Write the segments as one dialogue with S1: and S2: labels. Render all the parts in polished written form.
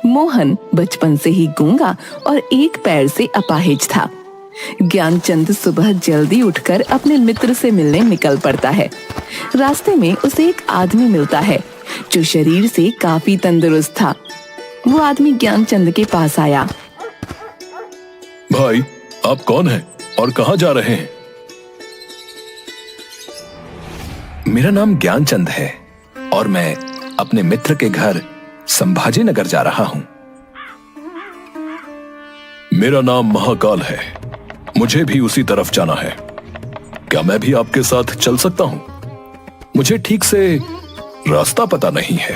S1: मोहन बचपन से ही गूंगा और एक पैर से अपाहिज था। ज्ञानचंद सुबह जल्दी उठकर अपने मित्र से मिलने निकल पड़ता है। रास्ते में उसे एक आदमी मिलता है जो शरीर से काफी तंदुरुस्त था। वो आदमी ज्ञानचंद के पास आया।
S2: भाई, आप कौन हैं और कहाँ जा रहे हैं?
S3: मेरा नाम ज्ञानचंद है और मैं अपने मित्र के घर संभाजी नगर जा रहा हूं।
S2: मेरा नाम महाकाल है, मुझे भी उसी तरफ जाना है। क्या मैं भी आपके साथ चल सकता हूं? मुझे ठीक से रास्ता पता नहीं है।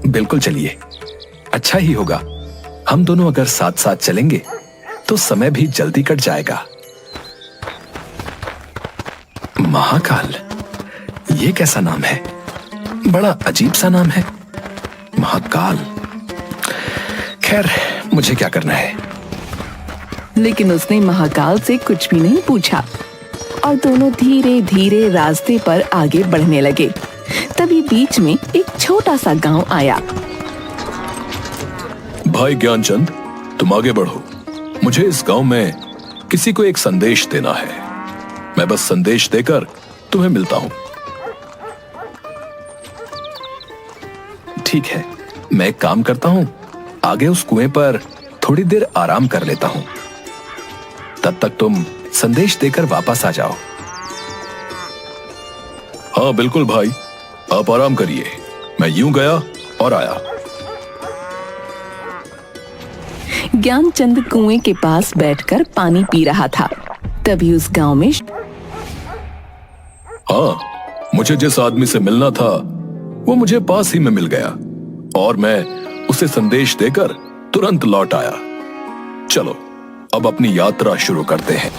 S3: बिल्कुल चलिए, अच्छा ही होगा। हम दोनों अगर साथ साथ चलेंगे तो समय भी जल्दी कट जाएगा। महाकाल, ये कैसा नाम है? बड़ा अजीब सा नाम है, महाकाल। खैर, मुझे क्या करना है?
S1: लेकिन उसने महाकाल से कुछ भी नहीं पूछा और दोनों धीरे धीरे रास्ते पर आगे बढ़ने लगे। तभी बीच में एक छोटा सा गांव आया।
S2: भाई ज्ञानचंद, तुम आगे बढ़ो। मुझे इस गांव में किसी को एक संदेश देना है। मैं बस संदेश देकर तुम्हें मिलता हूं।
S3: ठीक है, मैं एक काम करता हूं, आगे उस कुएं पर थोड़ी देर आराम कर लेता हूं। तब तक तुम संदेश देकर वापस आ जाओ।
S2: हाँ बिल्कुल भाई, आप आराम करिए। मैं यूं गया और आया।
S1: ज्ञानचंद कुएं के पास बैठकर पानी पी रहा था। तभी उस गांव में
S2: हाँ, मुझे जिस आदमी से मिलना था वो मुझे पास ही में मिल गया और मैं उसे संदेश देकर तुरंत लौट आया। चलो अब अपनी यात्रा शुरू करते हैं।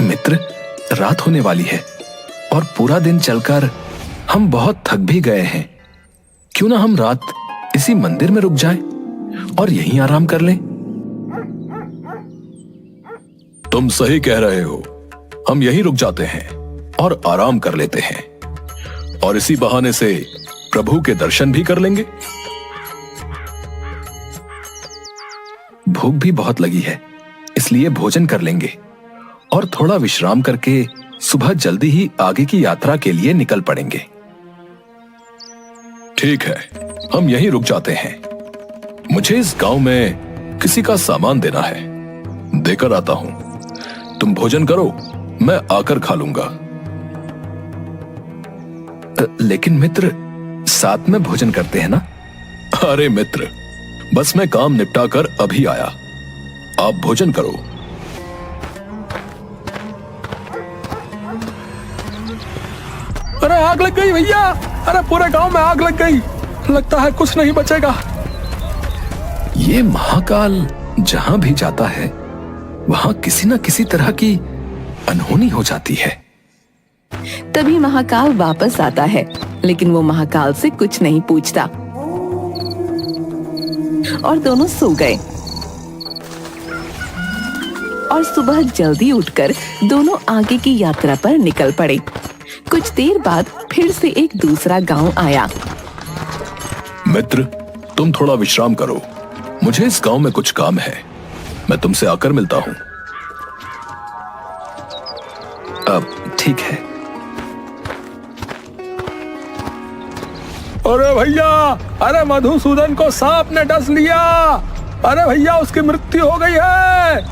S3: मित्र, रात होने वाली है और पूरा दिन चलकर हम बहुत थक भी गए हैं। क्यों ना हम रात इसी मंदिर में रुक जाएं और यहीं आराम कर लें?
S2: तुम सही कह रहे हो। हम यहीं रुक जाते हैं और आराम कर लेते हैं और इसी बहाने से प्रभु के दर्शन भी कर लेंगे।
S3: भूख भी बहुत लगी है, इसलिए भोजन कर लेंगे और थोड़ा विश्राम करके सुबह जल्दी ही आगे की यात्रा के लिए निकल पड़ेंगे।
S2: ठीक है, हम यहीं रुक जाते हैं। मुझे इस गांव में किसी का सामान देना है, देकर आता हूं। तुम भोजन करो, मैं आकर खा लूंगा।
S3: लेकिन मित्र, साथ में भोजन करते हैं ना?
S2: अरे मित्र, बस मैं काम निपटा कर अभी आया। आप भोजन करो।
S4: अरे आग लग गई भैया! अरे पूरे गांव में आग लग गई। लगता है कुछ नहीं बचेगा।
S3: ये महाकाल जहां भी जाता है वहां किसी न किसी तरह की अनहोनी हो जाती है।
S1: तभी महाकाल वापस आता है, लेकिन वो महाकाल से कुछ नहीं पूछता और दोनों सो गए। और सुबह जल्दी उठकर दोनों आगे की यात्रा पर निकल पड़े। कुछ देर बाद फिर से एक दूसरा गांव आया।
S2: मित्र, तुम थोड़ा विश्राम करो। मुझे इस गांव में कुछ काम है। मैं तुमसे आकर मिलता हूं।
S3: अब ठीक है।
S4: अरे भैया! अरे मधुसूदन को सांप ने डस लिया। अरे भैया, उसकी मृत्यु हो गई है।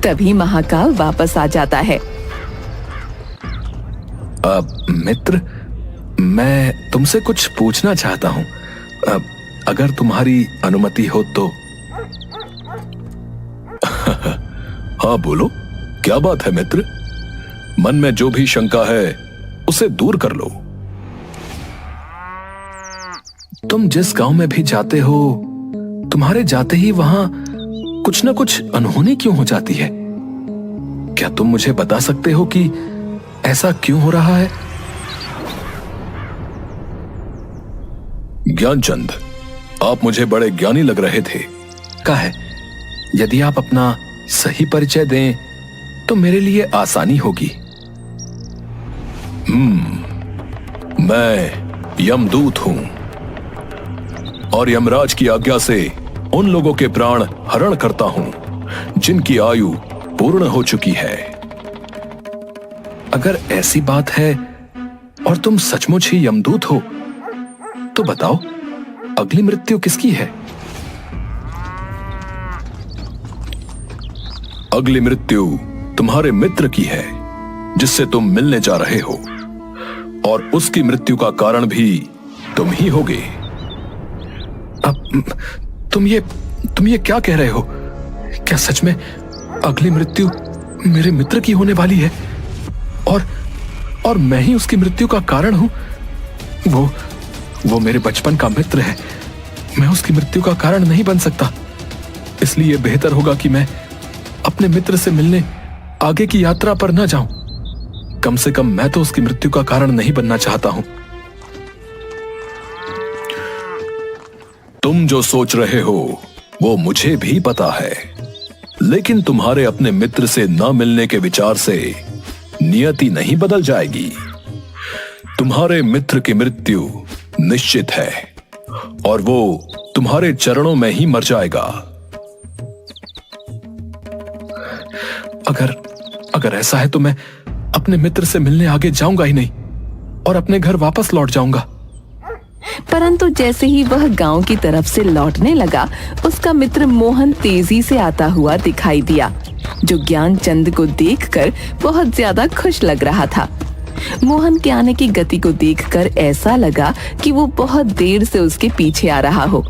S1: तभी महाकाल वापस आ जाता है।
S3: मित्र, मैं तुमसे कुछ पूछना चाहता हूं, अगर तुम्हारी अनुमति हो तो।
S2: हाँ बोलो, क्या बात है मित्र? मन में जो भी शंका है उसे दूर कर लो।
S3: तुम जिस गांव में भी जाते हो, तुम्हारे जाते ही वहां कुछ न कुछ अनहोनी क्यों हो जाती है? क्या तुम मुझे बता सकते हो कि ऐसा क्यों हो रहा है?
S2: ज्ञानचंद, आप मुझे बड़े ज्ञानी लग रहे थे।
S3: का है, यदि आप अपना सही परिचय दें तो मेरे लिए आसानी होगी।
S2: मैं यमदूत हूं और यमराज की आज्ञा से उन लोगों के प्राण हरण करता हूं जिनकी आयु पूर्ण हो चुकी है।
S3: अगर ऐसी बात है और तुम सचमुच ही यमदूत हो तो बताओ, अगली मृत्यु किसकी है?
S2: अगली मृत्यु तुम्हारे मित्र की है जिससे तुम मिलने जा रहे हो, और उसकी मृत्यु का कारण भी तुम ही होगे।
S3: अब तुम ये क्या कह रहे हो? क्या सच में अगली मृत्यु मेरे मित्र की होने वाली है और मैं ही उसकी मृत्यु का कारण हूं? वो मेरे बचपन का मित्र है, मैं उसकी मृत्यु का कारण नहीं बन सकता। इसलिए बेहतर होगा कि मैं अपने मित्र से मिलने आगे की यात्रा पर न जाऊं। कम से कम मैं तो उसकी मृत्यु का कारण नहीं बनना चाहता हूं।
S2: तुम जो सोच रहे हो वो मुझे भी पता है, लेकिन तुम्हारे अपने मित्र से न मिलने के विचार से नियति नहीं बदल जाएगी। तुम्हारे मित्र की मृत्यु निश्चित है और वो तुम्हारे चरणों में ही मर जाएगा।
S3: अगर ऐसा है तो मैं अपने मित्र से मिलने आगे जाऊंगा ही नहीं और अपने घर वापस लौट जाऊंगा।
S1: परंतु जैसे ही वह गांव की तरफ से लौटने लगा, उसका मित्र मोहन तेजी से आता हुआ दिखाई दिया, जो ज्ञानचंद को देखकर बहुत ज्यादा खुश लग रहा था। मोहन के आने की गति को देखकर ऐसा लगा कि वो बहुत देर से उसके पीछे आ रहा हो।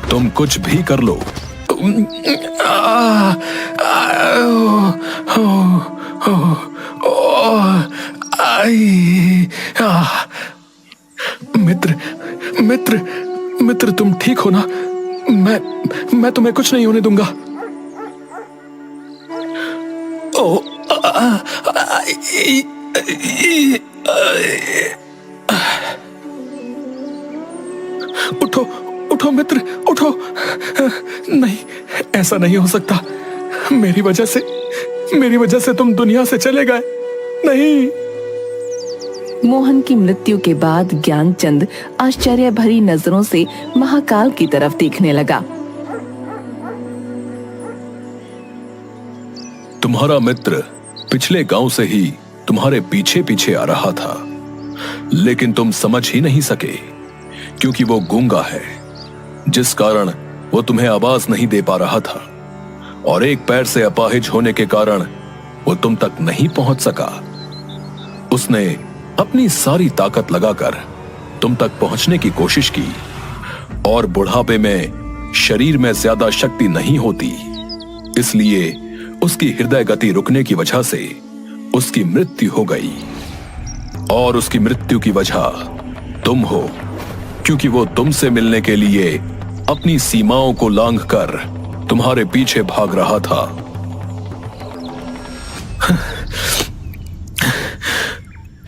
S2: तुम कुछ भी कर लो,
S3: मित्र तुम ठीक हो ना? मैं तुम्हें कुछ नहीं होने दूंगा। उठो मित्र, उठो। नहीं, ऐसा नहीं हो सकता। मेरी वजह से तुम दुनिया से चले गए। नहीं।
S1: मोहन की मृत्यु के बाद ज्ञानचंद आश्चर्य भरी नजरों से महाकाल की तरफ देखने लगा।
S2: तुम्हारा मित्र पिछले गांव से ही तुम्हारे पीछे पीछे आ रहा था, लेकिन तुम समझ ही नहीं सके क्योंकि वो गूंगा है, जिस कारण वो तुम्हें आवाज नहीं दे पा रहा था, और एक पैर से अपाहिज होने के कारण वो तुम तक नहीं पहुंच सका। उसने अपनी सारी ताकत लगाकर तुम तक पहुंचने की कोशिश की, और बुढ़ापे में शरीर में ज्यादा शक्ति नहीं होती, इसलिए उसकी हृदय गति रुकने की वजह से उसकी मृत्यु हो गई। और उसकी मृत्यु की वजह तुम हो, क्योंकि वो तुमसे मिलने के लिए अपनी सीमाओं को लांघकर तुम्हारे पीछे भाग रहा था।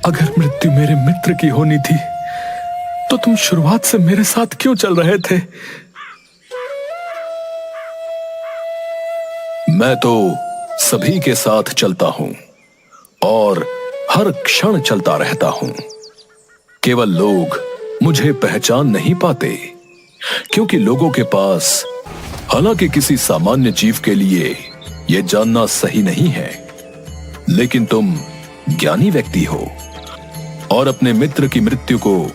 S3: अगर मृत्यु मेरे मित्र की होनी थी तो तुम शुरुआत से मेरे साथ क्यों चल रहे थे?
S2: मैं तो सभी के साथ चलता हूं और हर क्षण चलता रहता हूं। केवल लोग मुझे पहचान नहीं पाते, क्योंकि लोगों के पास, हालांकि किसी सामान्य जीव के लिए यह जानना सही नहीं है, लेकिन तुम ज्ञानी व्यक्ति हो और अपने मित्र की मृत्यु को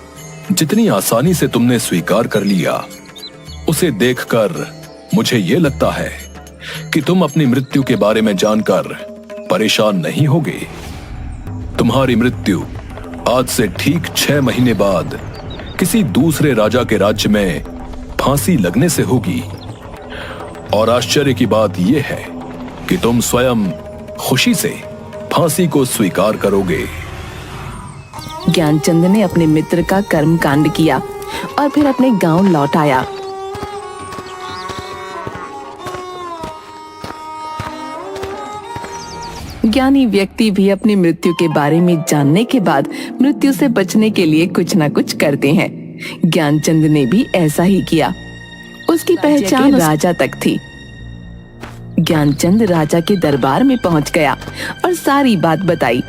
S2: जितनी आसानी से तुमने स्वीकार कर लिया, उसे देखकर मुझे यह लगता है कि तुम अपनी मृत्यु के बारे में जानकर परेशान नहीं होगे। तुम्हारी मृत्यु आज से ठीक 6 महीने बाद किसी दूसरे राजा के राज्य में फांसी लगने से होगी, और आश्चर्य की बात यह है कि तुम स्वयं खुशी से फांसी को स्वीकार करोगे।
S1: ज्ञानचंद ने अपने मित्र का कर्म कांड किया और फिर अपने गांव लौट आया। ज्ञानी व्यक्ति भी अपनी मृत्यु के बारे में जानने के बाद मृत्यु से बचने के लिए कुछ न कुछ करते हैं। ज्ञानचंद ने भी ऐसा ही किया। उसकी पहचान राजा तक थी। ज्ञानचंद राजा के दरबार में पहुंच गया और सारी बात बताई।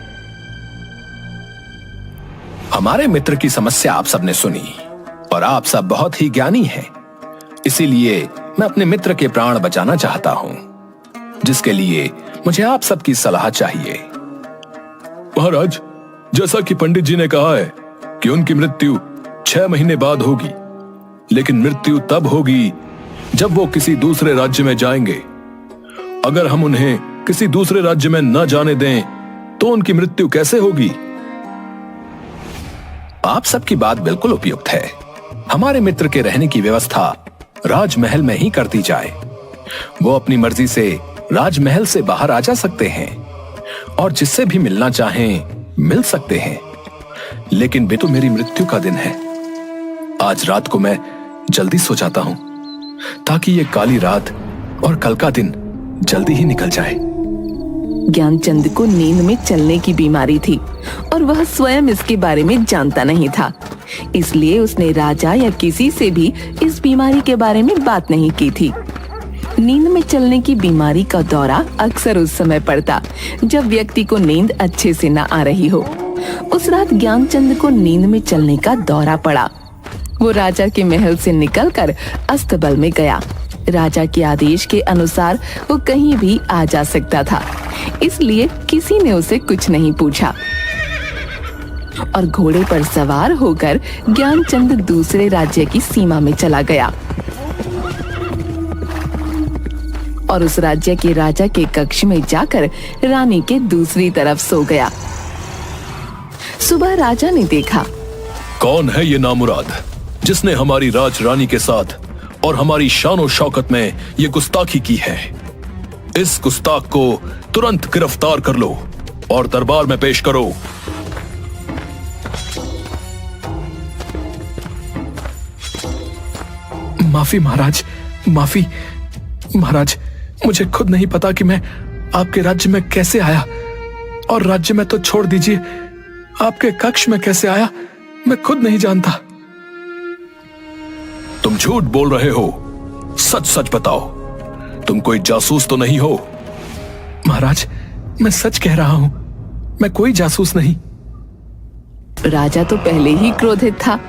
S3: हमारे मित्र की समस्या आप सबने सुनी और आप सब बहुत ही ज्ञानी हैं। इसीलिए मैं अपने मित्र के प्राण बचाना चाहता हूं, जिसके लिए मुझे आप सबकी सलाह चाहिए।
S2: महाराज, जैसा कि पंडित जी ने कहा है कि उनकी मृत्यु 6 महीने बाद होगी, लेकिन मृत्यु तब होगी जब वो किसी दूसरे राज्य में जाएंगे। अगर हम उन्हें किसी दूसरे राज्य में न जाने दें तो उनकी मृत्यु कैसे होगी?
S3: आप सबकी बात बिल्कुल उपयुक्त है। हमारे मित्र के रहने की व्यवस्था राजमहल में ही करती जाए। वो अपनी मर्जी से राजमहल से बाहर आ जा सकते हैं और जिससे भी मिलना चाहें मिल सकते हैं, लेकिन तो मेरी मृत्यु का दिन है। आज रात को मैं जल्दी सो जाता हूं ताकि ये काली रात और कल का दिन जल्दी ही निकल जाए।
S1: ज्ञानचंद को नींद में चलने की बीमारी थी और वह स्वयं इसके बारे में जानता नहीं था। इसलिए उसने राजा या किसी से भी इस बीमारी के बारे में बात नहीं की थी। नींद में चलने की बीमारी का दौरा अक्सर उस समय पड़ता जब व्यक्ति को नींद अच्छे से न आ रही हो। उस रात ज्ञानचंद को नींद में चलने का दौरा पड़ा। वो राजा के महल से निकलकर अस्तबल में गया। राजा के आदेश के अनुसार वो कहीं भी आ जा सकता था, इसलिए किसी ने उसे कुछ नहीं पूछा और घोड़े पर सवार होकर ज्ञानचंद दूसरे राज्य की सीमा में चला गया और उस राज्य के राजा के कक्ष में जाकर रानी के दूसरी तरफ सो गया। सुबह राजा ने देखा,
S2: कौन है ये नामुराद जिसने हमारी राज रानी के साथ और हमारी शान शौकत में ये गुस्ताखी की है? इस गुस्ताख को तुरंत गिरफ्तार कर लो और दरबार में पेश करो।
S3: माफी महाराज, माफी महाराज। मुझे खुद नहीं पता कि मैं आपके राज्य में कैसे आया, और राज्य में तो छोड़ दीजिए, आपके कक्ष में कैसे आया मैं खुद नहीं जानता।
S2: तुम झूठ बोल रहे हो, सच सच बताओ। तुम कोई जासूस तो नहीं हो?
S3: महाराज, मैं सच कह रहा हूं, मैं कोई जासूस नहीं।
S1: राजा तो पहले ही क्रोधित था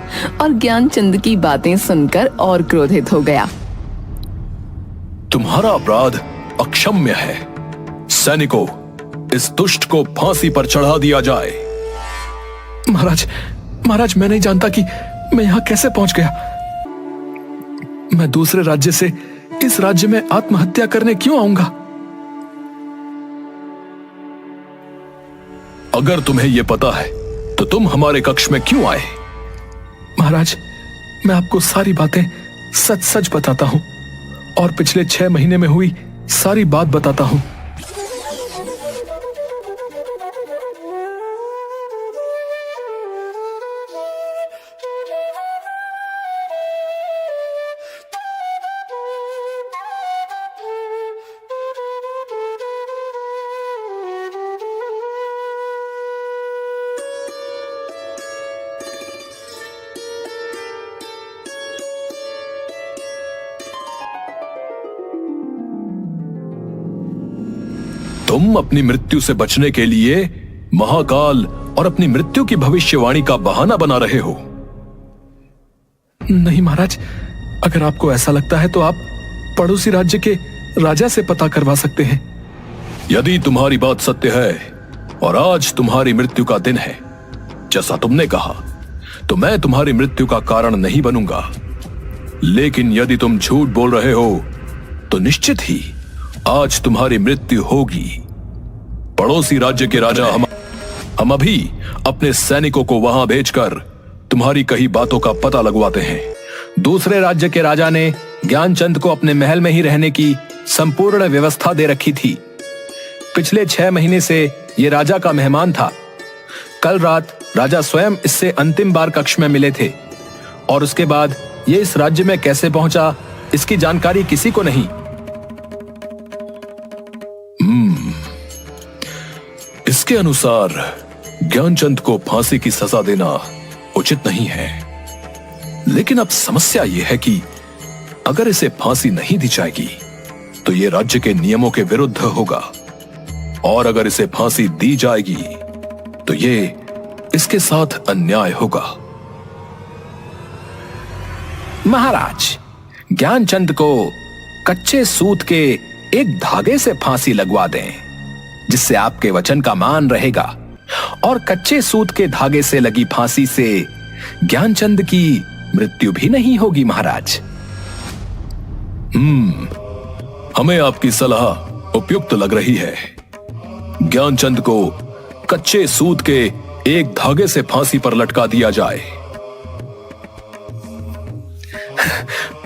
S1: और ज्ञानचंद की बातें सुनकर और क्रोधित हो गया।
S2: तुम्हारा अपराध अक्षम्य है। सैनिकों, इस दुष्ट को फांसी पर चढ़ा दिया जाए।
S3: महाराज, महाराज, मैं नहीं जानता कि मैं यहां कैसे पहुंच गया। मैं दूसरे राज्य से इस राज्य में आत्महत्या करने क्यों आऊंगा?
S2: अगर तुम्हें यह पता है तो तुम हमारे कक्ष में क्यों आए?
S3: महाराज, मैं आपको सारी बातें सच सच बताता हूं और पिछले 6 महीने में हुई सारी बात बताता हूं।
S2: तुम अपनी मृत्यु से बचने के लिए महाकाल और अपनी मृत्यु की भविष्यवाणी का बहाना बना रहे हो।
S3: नहीं महाराज, अगर आपको ऐसा लगता है तो आप पड़ोसी राज्य के राजा से पता करवा सकते हैं।
S2: यदि तुम्हारी बात सत्य है और आज तुम्हारी मृत्यु का दिन है जैसा तुमने कहा, तो मैं तुम्हारी मृत्यु का कारण नहीं बनूंगा। लेकिन यदि तुम झूठ बोल रहे हो तो निश्चित ही आज तुम्हारी मृत्यु होगी। पड़ोसी राज्य के राजा हम अभी अपने सैनिकों को वहां भेजकर तुम्हारी कही बातों का पता लगवाते हैं।
S3: दूसरे राज्य के राजा ने ज्ञानचंद को अपने महल में ही रहने की संपूर्ण व्यवस्था दे रखी थी। पिछले 6 महीने से ये राजा का मेहमान था। कल रात राजा स्वयं इससे अंतिम बार कक्ष में मिले थे और उसके बाद ये इस राज्य में कैसे पहुंचा इसकी जानकारी किसी को नहीं।
S2: उसके अनुसार ज्ञानचंद को फांसी की सजा देना उचित नहीं है। लेकिन अब समस्या यह है कि अगर इसे फांसी नहीं दी जाएगी तो यह राज्य के नियमों के विरुद्ध होगा, और अगर इसे फांसी दी जाएगी तो ये इसके साथ अन्याय होगा।
S3: महाराज, ज्ञानचंद को कच्चे सूत के एक धागे से फांसी लगवा दें, जिससे आपके वचन का मान रहेगा, और कच्चे सूत के धागे से लगी फांसी से ज्ञानचंद की मृत्यु भी नहीं होगी महाराज।
S2: हमें आपकी सलाह उपयुक्त लग रही है। ज्ञानचंद को कच्चे सूत के एक धागे से फांसी पर लटका दिया जाए।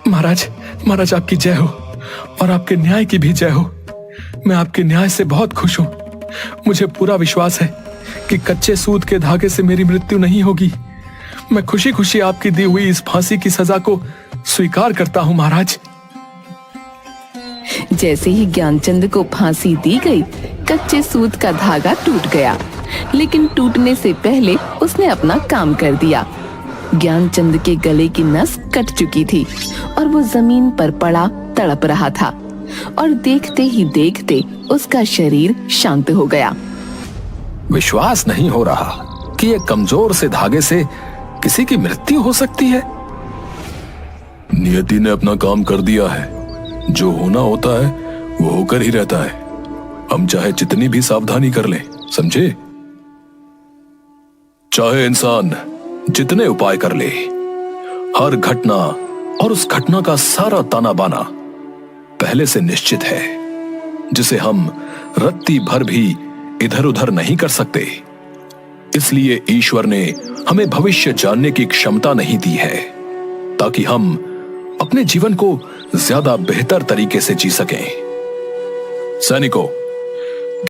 S3: महाराज, महाराज आपकी जय हो और आपके न्याय की भी जय हो। मैं आपके न्याय से बहुत खुश हूं। मुझे पूरा विश्वास है कि कच्चे सूत के धागे से मेरी मृत्यु नहीं होगी। मैं खुशी खुशी आपकी दी हुई इस फांसी की सजा को स्वीकार करता हूं महाराज।
S1: जैसे ही ज्ञानचंद को फांसी दी गई, कच्चे सूत का धागा टूट गया, लेकिन टूटने से पहले उसने अपना काम कर दिया। ज्ञानचंद के गले की नस कट चुकी थी और वो जमीन पर पड़ा तड़प रहा था, और देखते ही देखते उसका शरीर शांत हो गया।
S3: विश्वास नहीं हो रहा कि ये कमजोर से धागे से किसी की मृत्यु हो सकती है।
S2: नियति ने अपना काम कर दिया है। जो होना होता है वो होकर ही रहता है। हम चाहे जितनी भी सावधानी कर लें, समझे? चाहे इंसान जितने उपाय कर ले, हर घटना और उस घटना का सारा ताना बाना पहले से निश्चित है, जिसे हम रत्ती भर भी इधर उधर नहीं कर सकते। इसलिए ईश्वर ने हमें भविष्य जानने की क्षमता नहीं दी है, ताकि हम अपने जीवन को ज्यादा बेहतर तरीके से जी सकें। सैनिकों,